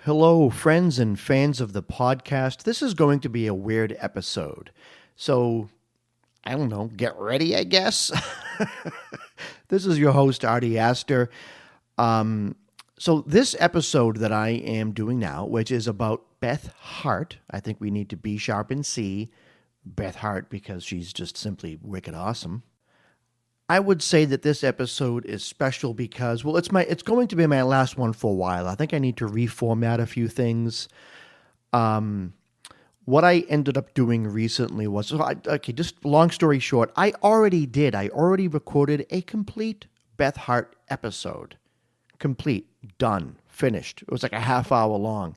Hello, friends and fans of the podcast. This is going to be a weird episode. So, I don't know, get ready, I guess. This is your host, Arty Astor. So this episode that I am doing now, which is about Beth Hart, I think we need to B sharp and C Beth Hart because she's just simply wicked awesome. I would say that this episode is special because, well, it's going to be my last one for a while. I think I need to reformat a few things. What I ended up doing recently was, just long story short, I already recorded a complete Beth Hart episode. Complete, done, finished. It was like a half hour long.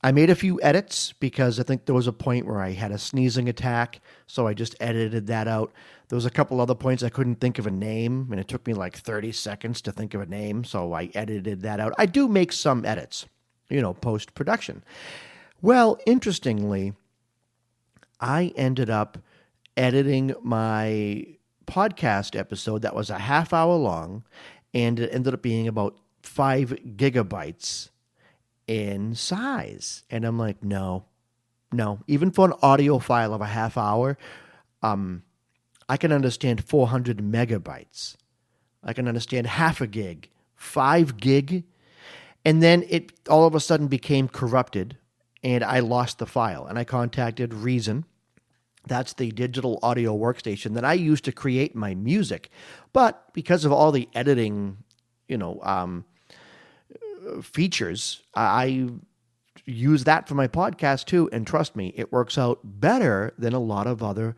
I made a few edits because I think there was a point where I had a sneezing attack, so I just edited that out. There was a couple other points I couldn't think of a name, and it took me like 30 seconds to think of a name, so I edited that out. I do make some edits, post-production. Well, interestingly, I ended up editing my podcast episode that was a half hour long, and it ended up being about 5 gigabytes in size. And I'm like, no. Even for an audio file of a half hour, I can understand 400 megabytes. I can understand half a gig, 5 gig. And then it all of a sudden became corrupted, and I lost the file. And I contacted Reason. That's the digital audio workstation that I use to create my music. But because of all the editing, features, I use that for my podcast too. And trust me, it works out better than a lot of other,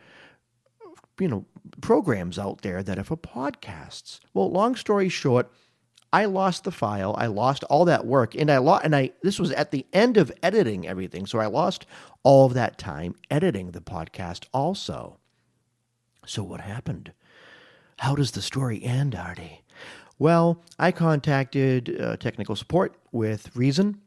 programs out there that are for podcasts. Well, long story short, I lost the file. I lost all that work, and this was at the end of editing everything. So I lost all of that time editing the podcast also. So what happened? How does the story end, Arty? Well, I contacted technical support with Reason,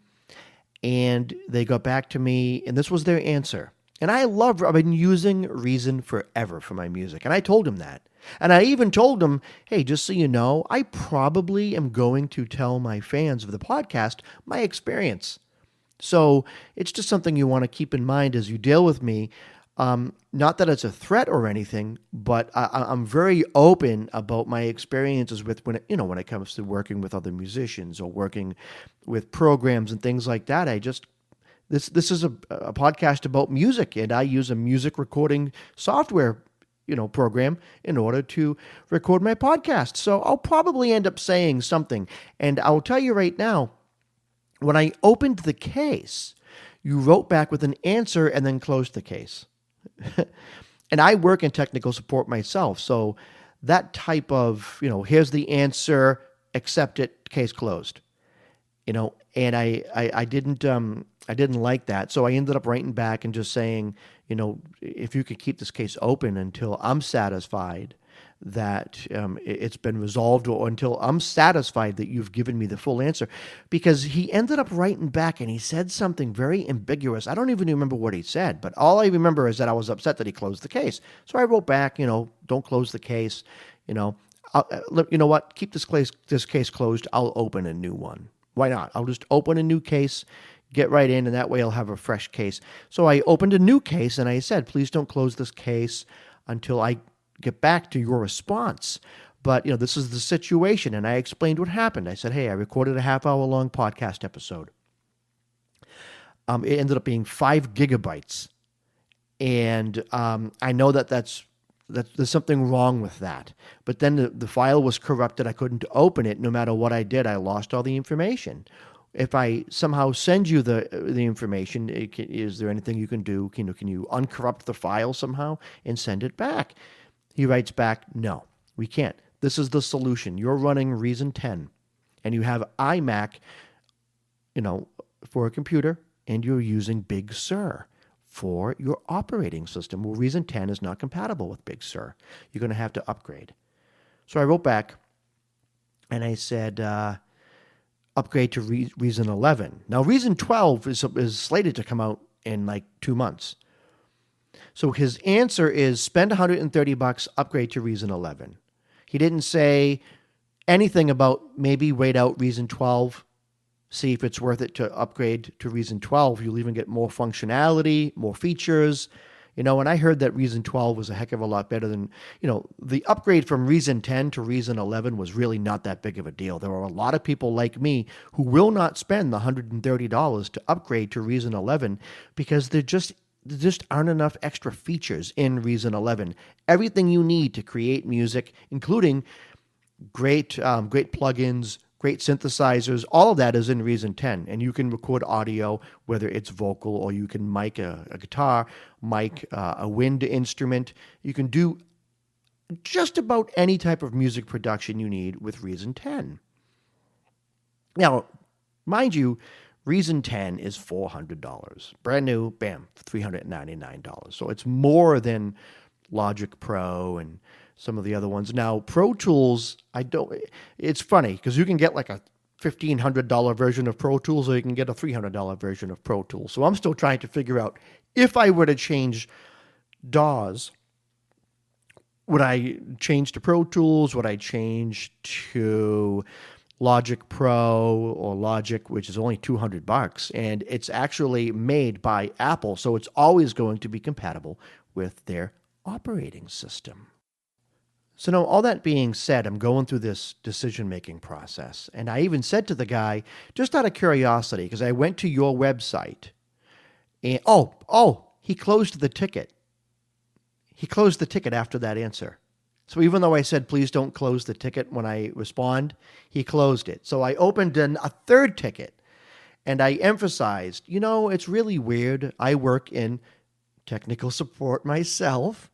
and they got back to me, and this was their answer. And I've been using Reason forever for my music, and I told him that. And I even told him, hey, just so you know, I probably am going to tell my fans of the podcast my experience. So it's just something you want to keep in mind as you deal with me. Not that it's a threat or anything, but I'm very open about my experiences with when it comes to working with other musicians or working with programs and things like that. This is a podcast about music, and I use a music recording software, program in order to record my podcast. So I'll probably end up saying something, and I'll tell you right now, when I opened the case, you wrote back with an answer and then closed the case. And I work in technical support myself, so that type of, here's the answer, accept it, case closed. And I didn't like that, so I ended up writing back and just saying, if you could keep this case open until I'm satisfied that it's been resolved, or until I'm satisfied that you've given me the full answer. Because he ended up writing back and he said something very ambiguous. I don't even remember what he said, but all I remember is that I was upset that he closed the case. So I wrote back, don't close the case. You know what? Keep this case closed. I'll open a new one. Why not? I'll just open a new case, get right in, and that way I'll have a fresh case. So I opened a new case and I said, please don't close this case until I get back to your response. But, this is the situation. And I explained what happened. I said, hey, I recorded a half-hour-long podcast episode. It ended up being 5 gigabytes. And I know that there's something wrong with that. But then the file was corrupted. I couldn't open it. No matter what I did, I lost all the information. If I somehow send you the information, is there anything you can do? Can you uncorrupt the file somehow and send it back? He writes back, no, we can't. This is the solution. You're running Reason 10, and you have iMac, for a computer, and you're using Big Sur for your operating system. Well, Reason 10 is not compatible with Big Sur. You're going to have to upgrade. So I wrote back, and I said, upgrade to Reason 11. Now, Reason 12 is slated to come out in like 2 months. So his answer is spend $130, upgrade to Reason 11. He didn't say anything about maybe wait out Reason 12 see if it's worth it to upgrade to Reason 12. You'll even get more functionality, more features. And I heard that Reason 12 was a heck of a lot better than, the upgrade from Reason 10 to Reason 11 was really not that big of a deal. There are a lot of people like me who will not spend the $130 to upgrade to Reason 11 because there just aren't enough extra features in Reason 11. Everything you need to create music, including great plugins, great synthesizers, all of that is in Reason 10. And you can record audio, whether it's vocal or you can mic a guitar, mic a wind instrument. You can do just about any type of music production you need with Reason 10. Now, mind you, Reason 10 is $400. Brand new, bam, $399. So it's more than Logic Pro and some of the other ones. Now, Pro Tools, it's funny because you can get like a $1,500 version of Pro Tools or you can get a $300 version of Pro Tools. So I'm still trying to figure out if I were to change DAWs, would I change to Pro Tools? Would I change to Logic Pro or Logic, which is only $200, and it's actually made by Apple, so it's always going to be compatible with their operating system. So now, all that being said, I'm going through this decision-making process, and I even said to the guy, just out of curiosity, because I went to your website, and he closed the ticket. He closed the ticket after that answer. So even though I said, please don't close the ticket when I respond, he closed it. So I opened a third ticket, and I emphasized, it's really weird. I work in technical support myself,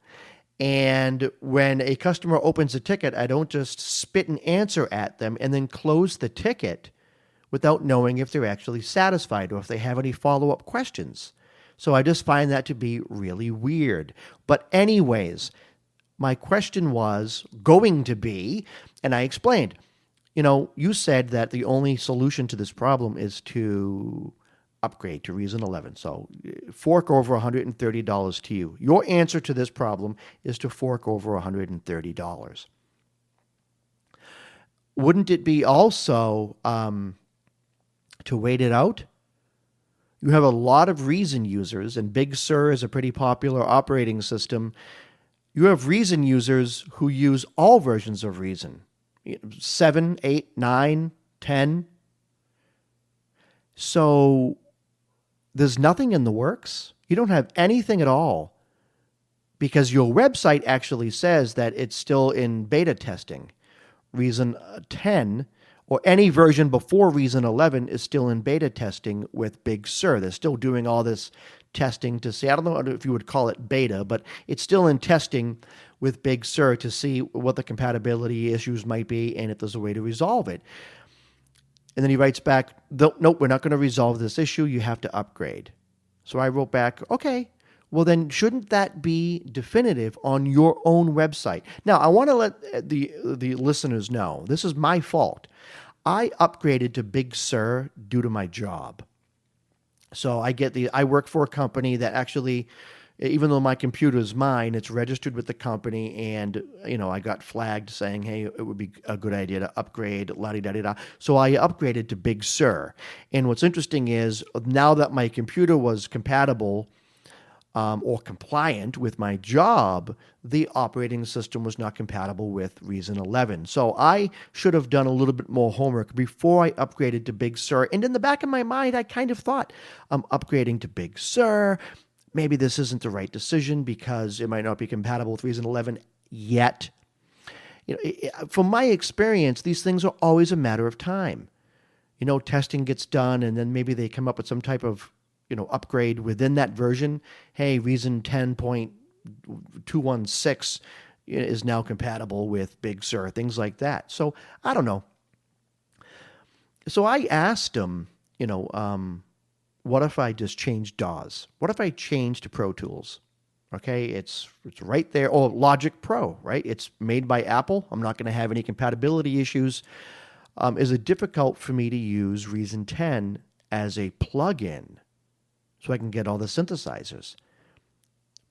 and when a customer opens a ticket, I don't just spit an answer at them and then close the ticket without knowing if they're actually satisfied or if they have any follow-up questions. So I just find that to be really weird. But anyways, my question was going to be, and I explained, you said that the only solution to this problem is to upgrade to Reason 11. So fork over $130 to you. Your answer to this problem is to fork over $130. Wouldn't it be also to wait it out? You have a lot of Reason users, and Big Sur is a pretty popular operating system. You have Reason users who use all versions of Reason, 7, 8, 9, 10. So there's nothing in the works. You don't have anything at all because your website actually says that it's still in beta testing. Reason 10 or any version before Reason 11 is still in beta testing with Big Sur. They're still doing all this testing to see, I don't know if you would call it beta, but it's still in testing with Big Sur to see what the compatibility issues might be and if there's a way to resolve it. And then he writes back, nope, we're not going to resolve this issue. You have to upgrade. So I wrote back, okay, well then shouldn't that be definitive on your own website? Now, I want to let the listeners know, this is my fault. I upgraded to Big Sur due to my job. So I work for a company that actually, even though my computer is mine, it's registered with the company, and I got flagged saying, hey, it would be a good idea to upgrade, la-di-da-di-da. So I upgraded to Big Sur. And what's interesting is now that my computer was compatible or compliant with my job, the operating system was not compatible with Reason 11. So I should have done a little bit more homework before I upgraded to Big Sur. And in the back of my mind, I kind of thought, I'm upgrading to Big Sur. Maybe this isn't the right decision because it might not be compatible with Reason 11 yet. From my experience, these things are always a matter of time. Testing gets done, and then maybe they come up with some type of upgrade within that version. Hey, Reason 10.216 is now compatible with Big Sur, things like that. So I don't know. So I asked him, what if I just change DAWs? What if I change to Pro Tools? Okay, it's right there. Oh, Logic Pro, right? It's made by Apple. I'm not going to have any compatibility issues. Is it difficult for me to use Reason 10 as a plugin so I can get all the synthesizers?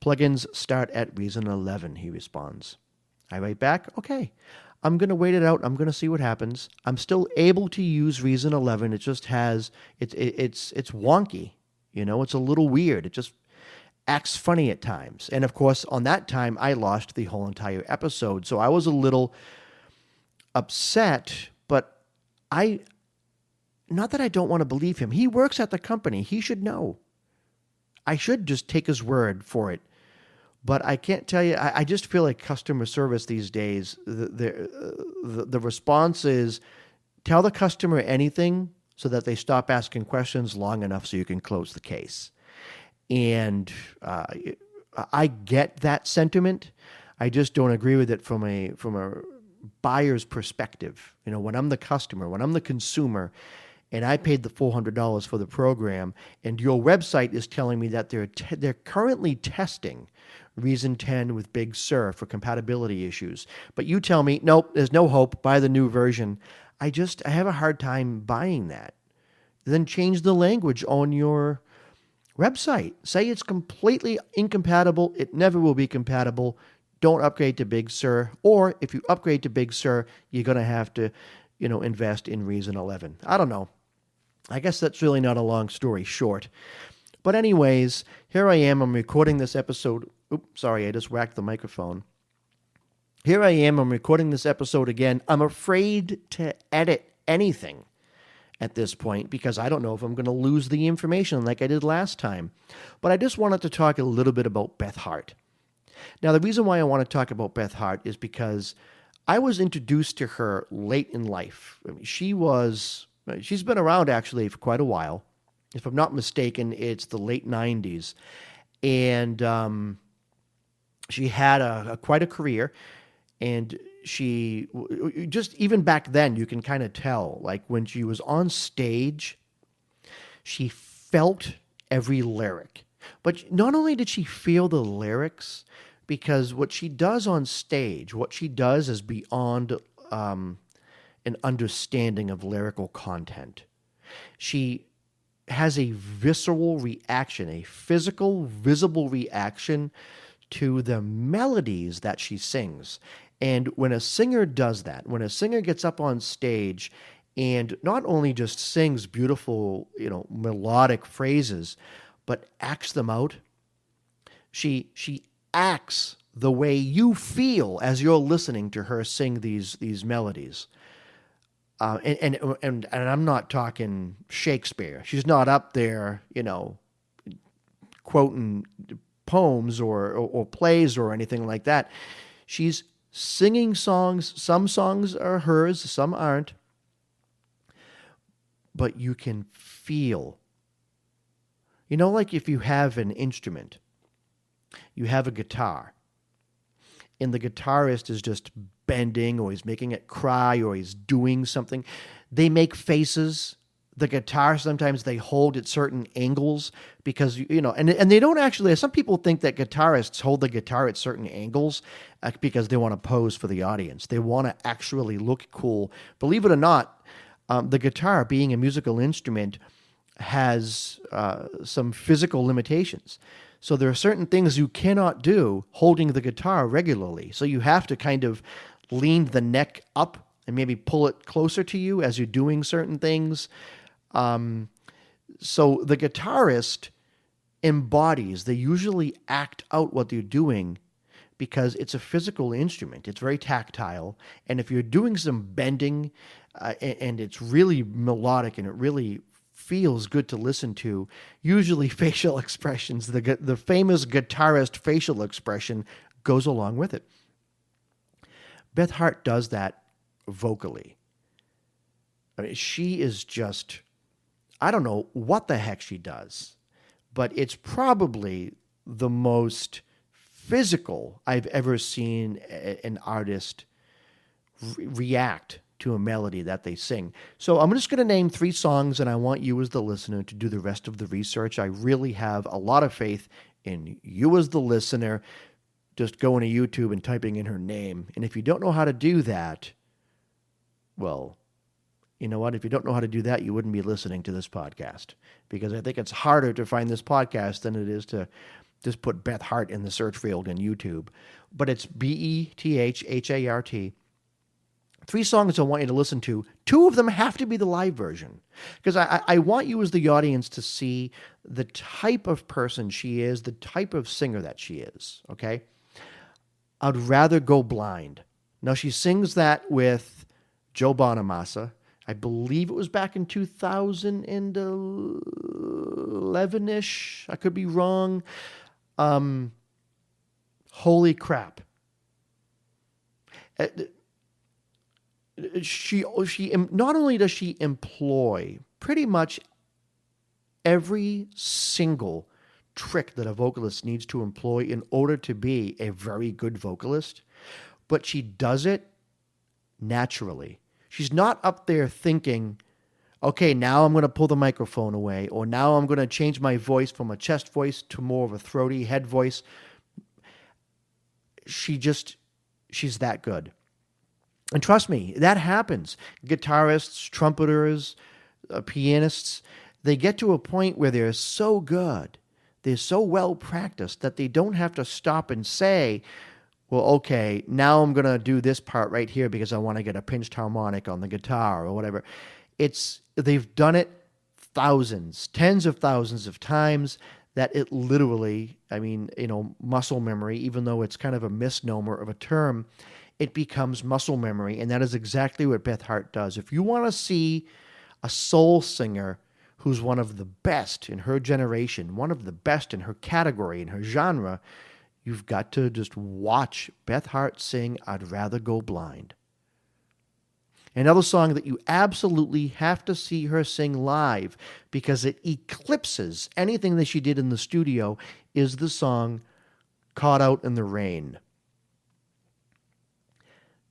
Plugins start at Reason 11, he responds. I write back, okay. I'm going to wait it out. I'm going to see what happens. I'm still able to use Reason 11. It just has, it's wonky. It's a little weird. It just acts funny at times. And of course, on that time, I lost the whole entire episode. So I was a little upset, but not that I don't want to believe him. He works at the company. He should know. I should just take his word for it. But I can't tell you, I just feel like customer service these days, the response is tell the customer anything so that they stop asking questions long enough so you can close the case. And I get that sentiment. I just don't agree with it from a buyer's perspective. When I'm the customer, when I'm the consumer, and I paid the $400 for the program, and your website is telling me that they're currently testing Reason 10 with Big Sur for compatibility issues, but you tell me, nope, there's no hope, buy the new version. I have a hard time buying that. Then change the language on your website. Say it's completely incompatible. It never will be compatible. Don't upgrade to Big Sur. Or if you upgrade to Big Sur, you're going to have to, invest in Reason 11. I don't know. I guess that's really not a long story short. But anyways, here I am. I'm recording this episode. Oops, sorry, I just whacked the microphone. Here I am. I'm recording this episode again. I'm afraid to edit anything at this point because I don't know if I'm going to lose the information like I did last time. But I just wanted to talk a little bit about Beth Hart. Now, the reason why I want to talk about Beth Hart is because I was introduced to her late in life. I mean, she's been around actually for quite a while. If I'm not mistaken, it's the late 90s. And she had quite a career. And she, just even back then, you can kind of tell, like when she was on stage, she felt every lyric. But not only did she feel the lyrics, because what she does on stage, what she does is beyond an understanding of lyrical content. She has a visceral reaction, a physical, visible reaction to the melodies that she sings. And when a singer does that, when a singer gets up on stage and not only just sings beautiful, melodic phrases, but acts them out, she acts the way you feel as you're listening to her sing these melodies. And I'm not talking Shakespeare. She's not up there, quoting poems or plays or anything like that. She's singing songs. Some songs are hers, some aren't. But you can feel. Like if you have an instrument, you have a guitar, and the guitarist is just bending or he's making it cry or he's doing something. They make faces. The guitar, sometimes they hold at certain angles because, and they don't actually, some people think that guitarists hold the guitar at certain angles because they want to pose for the audience. They want to actually look cool. Believe it or not, the guitar, being a musical instrument, has some physical limitations. So there are certain things you cannot do holding the guitar regularly. So you have to kind of lean the neck up and maybe pull it closer to you as you're doing certain things. So the guitarist embodies, they usually act out what they're doing because it's a physical instrument. It's very tactile. And if you're doing some bending and it's really melodic and it really feels good to listen to, usually facial expressions, the famous guitarist facial expression goes along with it. Beth Hart does that vocally. I mean, she is just, I don't know what the heck she does, but it's probably the most physical I've ever seen an artist react to a melody that they sing. So I'm just going to name 3 songs, and I want you as the listener to do the rest of the research. I really have a lot of faith in you as the listener just going to YouTube and typing in her name. And if you don't know how to do that, well, you know what? If you don't know how to do that, you wouldn't be listening to this podcast, because I think it's harder to find this podcast than it is to just put Beth Hart in the search field in YouTube. But it's Bethhart. three songs I want you to listen to. Two of them have to be the live version because I want you as the audience to see the type of person she is, the type of singer that she is, okay? I'd Rather Go Blind. Now, she sings that with Joe Bonamassa. I believe it was back in 2011-ish. I could be wrong. Holy crap. She not only does she employ pretty much every single trick that a vocalist needs to employ in order to be a very good vocalist, but she does it naturally. She's not up there thinking, okay, now I'm going to pull the microphone away, or now I'm going to change my voice from a chest voice to more of a throaty head voice. She's that good. And trust me, that happens. Guitarists, trumpeters, pianists, they get to a point where they're so good, they're so well practiced that they don't have to stop and say, well, okay, now I'm going to do this part right here because I want to get a pinched harmonic on the guitar or whatever. They've done it thousands, tens of thousands of times that it literally, muscle memory, even though it's kind of a misnomer of a term, it becomes muscle memory, and that is exactly what Beth Hart does. If you want to see a soul singer who's one of the best in her generation, one of the best in her category, in her genre, you've got to just watch Beth Hart sing I'd Rather Go Blind. Another song that you absolutely have to see her sing live because it eclipses anything that she did in the studio is the song Caught Out in the Rain.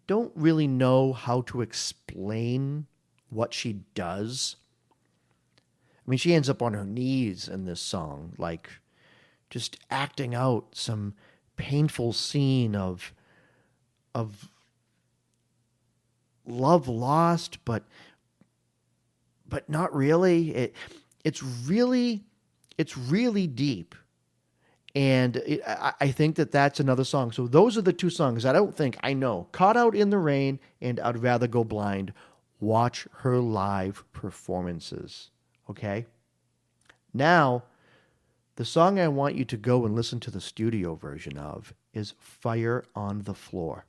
Don't really know how to explain what she does. She ends up on her knees in this song, like just acting out some painful scene of love lost, but not really. It's really deep. And I think that's another song. So those are the two songs I know. Caught Out in the Rain and I'd Rather Go Blind. Watch her live performances. Okay? Now, the song I want you to go and listen to the studio version of is Fire on the Floor.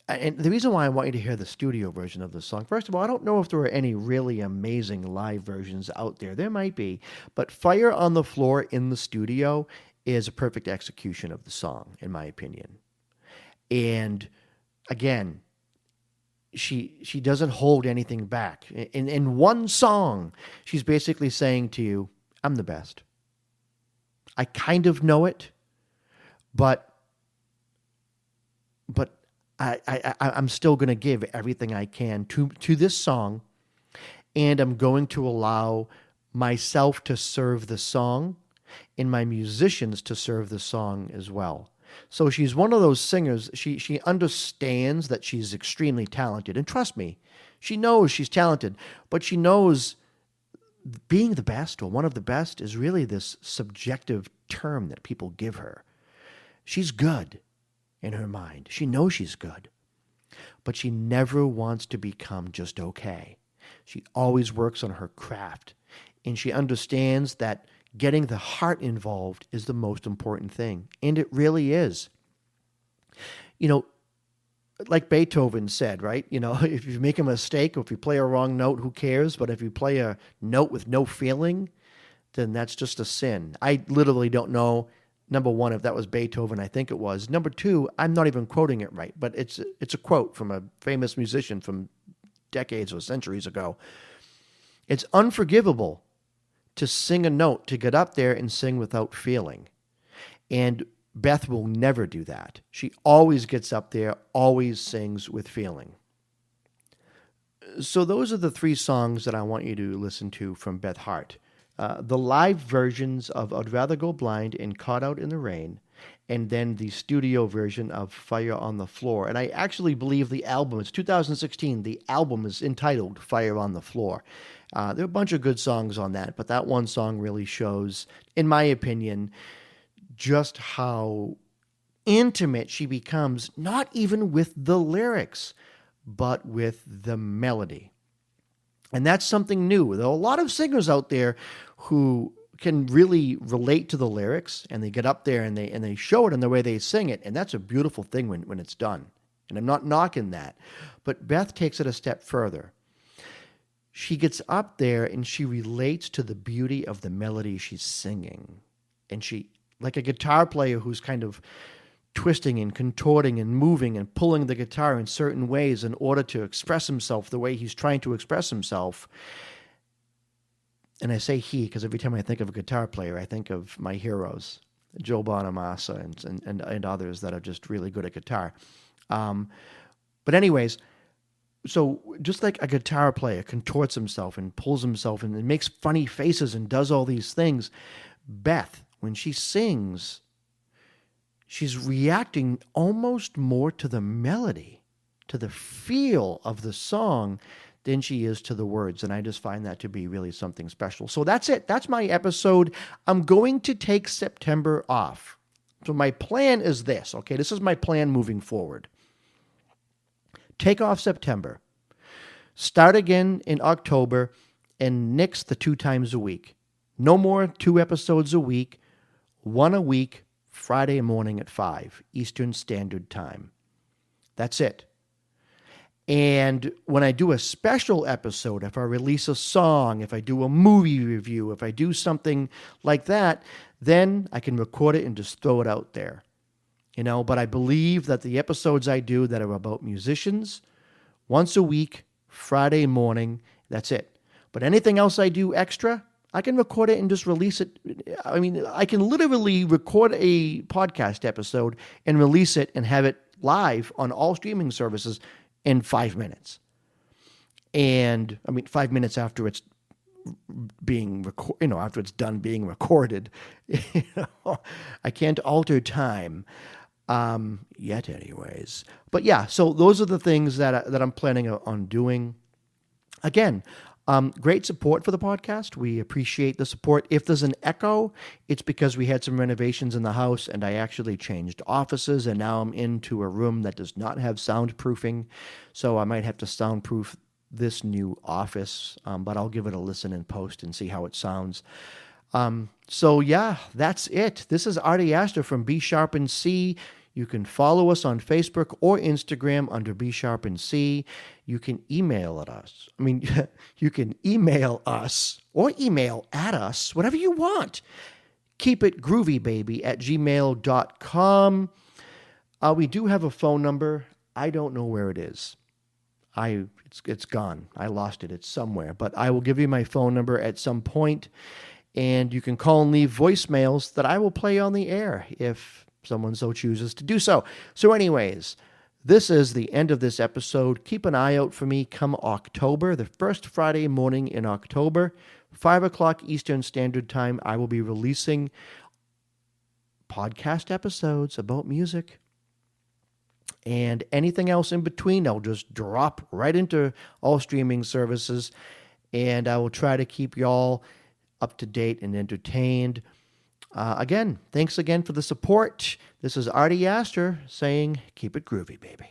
And the reason why I want you to hear the studio version of the song, first of all, I don't know if there are any really amazing live versions out there. There might be. But Fire on the Floor in the studio is a perfect execution of the song, in my opinion. And again, she doesn't hold anything back. In one song, she's basically saying to you, I'm the best. I kind of know it, but I'm still going to give everything I can to this song, and I'm going to allow myself to serve the song and my musicians to serve the song as well. So she's one of those singers, she understands that she's extremely talented. And trust me, she knows she's talented, but she knows being the best or one of the best is really this subjective term that people give her. She's good in her mind. She knows she's good, but she never wants to become just okay. She always works on her craft, and she understands that getting the heart involved is the most important thing. And it really is. Like Beethoven said, right? If you make a mistake or if you play a wrong note, who cares? But if you play a note with no feeling, then that's just a sin. I literally don't know, number one, if that was Beethoven. I think it was. Number two, I'm not even quoting it right, but it's a quote from a famous musician from decades or centuries ago. It's unforgivable to sing a note, to get up there and sing without feeling. And Beth will never do that. She always gets up there, always sings with feeling. So those are the three songs that I want you to listen to from Beth Hart. The live versions of I'd Rather Go Blind and Caught Out in the Rain, and then the studio version of Fire on the Floor. And I actually believe the album, it's 2016, the album is entitled Fire on the Floor. There are a bunch of good songs on that, but that one song really shows, in my opinion, just how intimate she becomes, not even with the lyrics, but with the melody. And that's something new. There are a lot of singers out there who can really relate to the lyrics, and they get up there and they show it in the way they sing it, and that's a beautiful thing when it's done. And I'm not knocking that. But Beth takes it a step further. She gets up there and she relates to the beauty of the melody she's singing. And she, like a guitar player who's kind of twisting and contorting and moving and pulling the guitar in certain ways in order to express himself the way he's trying to express himself. And I say he because every time I think of a guitar player, I think of my heroes, Joe Bonamassa and others that are just really good at guitar. But anyways, so just like a guitar player contorts himself and pulls himself and makes funny faces and does all these things, Beth, when she sings, she's reacting almost more to the melody, to the feel of the song than she is to the words. And I just find that to be really something special. So that's it. That's my episode. I'm going to take September off. So my plan is this, okay? This is my plan moving forward. Take off September. Start again in October and nix the 2 times a week. No more 2 episodes a week, 1 a week, Friday morning at 5 Eastern Standard Time. That's it. And when I do a special episode, if I release a song, if I do a movie review, if I do something like that, then I can record it and just throw it out there. But I believe that the episodes I do that are about musicians, once a week, Friday morning, that's it. But anything else I do extra, I can record it and just release it. I mean, I can literally record a podcast episode and release it and have it live on all streaming services in 5 minutes. And 5 minutes after it's being after it's done being recorded. I can't alter time yet anyways. But yeah, so those are the things that I'm planning on doing. Again, great support for the podcast. We appreciate the support. If there's an echo, it's because we had some renovations in the house and I actually changed offices and now I'm into a room that does not have soundproofing. So I might have to soundproof this new office, but I'll give it a listen in post and see how it sounds. So yeah, that's it. This is Arty Astor from B Sharp and C. You can follow us on Facebook or Instagram under B Sharp and C. You can email at us. You can email us or email at us, whatever you want. Keep it groovy, baby, at gmail.com. We do have a phone number. I don't know where it is. It's gone. I lost it. It's somewhere. But I will give you my phone number at some point, and you can call and leave voicemails that I will play on the air if someone so chooses to do so. So anyways, this is the end of this episode. Keep an eye out for me come October, the first Friday morning in October, 5 o'clock Eastern Standard Time. I will be releasing podcast episodes about music. And anything else in between, I'll just drop right into all streaming services. And I will try to keep y'all up to date and entertained. Again, thanks again for the support. This is Arty Astor saying, keep it groovy, baby.